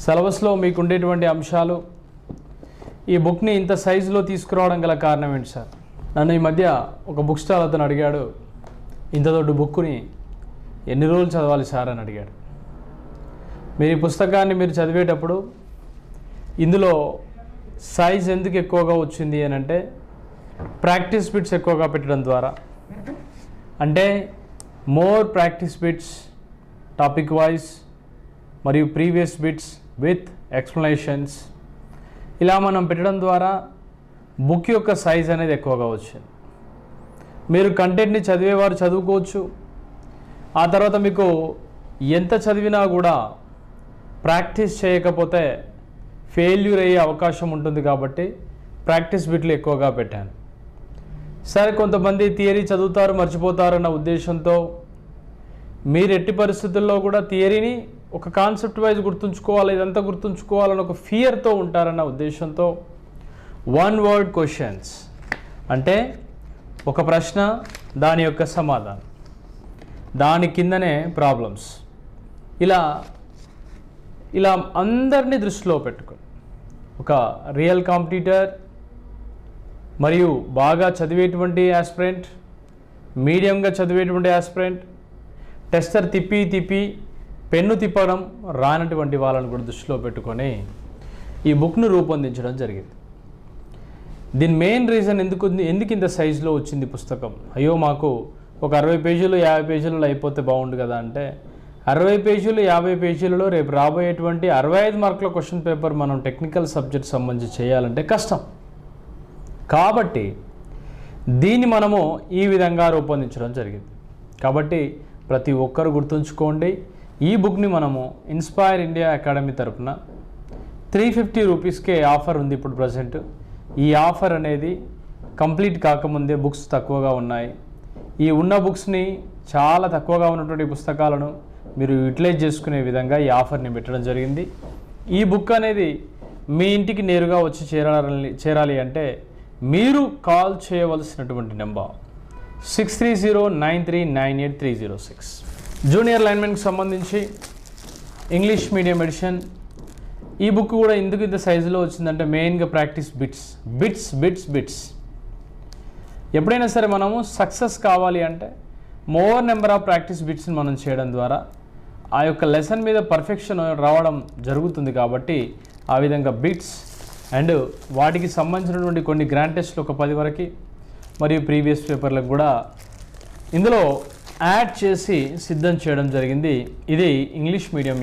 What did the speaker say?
సిలబస్లో మీకు ఉండేటువంటి అంశాలు ఈ బుక్ని ఇంత సైజులో తీసుకురావడం గల కారణం ఏంటి సార్? నన్ను ఈ మధ్య ఒక బుక్ స్టాల్ అతను అడిగాడు, ఇంత దొడ్డు బుక్ని ఎన్ని రోజులు చదవాలి సార్ అని అడిగాడు. మీరు ఈ పుస్తకాన్ని మీరు చదివేటప్పుడు ఇందులో సైజ్ ఎందుకు ఎక్కువగా వచ్చింది అని అంటే ప్రాక్టీస్ బిట్స్ ఎక్కువగా పెట్టడం ద్వారా, అంటే more practice bits topic wise మరియు ప్రీవియస్ బిట్స్ విత్ ఎక్స్ప్లెనేషన్స్ ఇలా మనం పెట్టడం ద్వారా బుక్ యొక్క సైజ్ అనేది ఎక్కువగా వచ్చింది. మీరు కంటెంట్ని చదివేవారు చదువుకోవచ్చు, ఆ తర్వాత మీకు ఎంత చదివినా కూడా ప్రాక్టీస్ చేయకపోతే ఫెయిల్యూర్ అయ్యే అవకాశం ఉంటుంది కాబట్టి ప్రాక్టీస్ బిట్లు ఎక్కువగా పెట్టాను. సరే, కొంతమంది థియరీ చదువుతారు మర్చిపోతారన్న ఉద్దేశంతో మీరు ఎట్టి పరిస్థితుల్లో కూడా థియరీని ఒక కాన్సెప్ట్ వైజ్ గుర్తుంచుకోవాలి, ఇదంతా గుర్తుంచుకోవాలని ఒక ఫియర్తో ఉంటారన్న ఉద్దేశంతో వన్ వర్డ్ క్వశ్చన్స్, అంటే ఒక ప్రశ్న దాని యొక్క సమాధానం, దాని కిందనే ప్రాబ్లమ్స్, ఇలా అందరినీ దృష్టిలో పెట్టుకొని ఒక రియల్ కాంపిటీటర్ మరియు బాగా చదివేటువంటి యాస్పిరెంట్, మీడియంగా చదివేటువంటి యాస్పిరెంట్, టెస్టర్ తిప్పి పెన్ను తిప్పడం రానటువంటి వాళ్ళని కూడా దృష్టిలో పెట్టుకొని ఈ బుక్ను రూపొందించడం జరిగింది. దీని మెయిన్ రీజన్ ఎందుకు ఇంత సైజులో వచ్చింది పుస్తకం? అయ్యో మాకు ఒక 60 పేజీలు 50 పేజీలలో అయిపోతే బాగుండు కదా అంటే 60 పేజీలు 50 పేజీలలో రేపు రాబోయేటువంటి 65 మార్కుల క్వశ్చన్ పేపర్ మనం టెక్నికల్ సబ్జెక్ట్ సంబంధించి చేయాలంటే కష్టం. కాబట్టి దీన్ని మనము ఈ విధంగా రూపొందించడం జరిగింది. కాబట్టి ప్రతి ఒక్కరు గుర్తుంచుకోండి, ఈ బుక్ని మనము ఇన్స్పైర్ ఇండియా అకాడమీ తరఫున 350 రూపీస్కే ఆఫర్ ఉంది ఇప్పుడు ప్రజెంట్. ఈ ఆఫర్ అనేది కంప్లీట్ కాకముందే బుక్స్ తక్కువగా ఉన్నాయి. ఈ ఉన్న బుక్స్ని చాలా తక్కువగా ఉన్నటువంటి పుస్తకాలను మీరు యూటిలైజ్ చేసుకునే విధంగా ఈ ఆఫర్ని పెట్టడం జరిగింది. ఈ బుక్ అనేది మీ ఇంటికి నేరుగా వచ్చి చేరాలి అంటే మీరు కాల్ చేయవలసినటువంటి నెంబర్ 6309398306. జూనియర్ లైన్మెన్కి సంబంధించి ఇంగ్లీష్ మీడియం ఎడిషన్. ఈ బుక్ కూడా ఎందుకు ఇంత సైజులో వచ్చిందంటే మెయిన్గా ప్రాక్టీస్ బిట్స్. ఎప్పుడైనా సరే మనము సక్సెస్ కావాలి అంటే మోర్ నెంబర్ ఆఫ్ ప్రాక్టీస్ బిట్స్ని మనం చేయడం ద్వారా ఆ యొక్క లెసన్ మీద పర్ఫెక్షన్ రావడం జరుగుతుంది. కాబట్టి ఆ విధంగా బిట్స్ అండ్ వాటికి సంబంధించినటువంటి కొన్ని గ్రాండ్ టెస్ట్లు ఒక 10 వరకు మరియు ప్రీవియస్ పేపర్లకు కూడా ఇందులో యాడ్ చేసి సిద్ధం చేయడం జరిగింది. ఇది ఇంగ్లీష్ మీడియం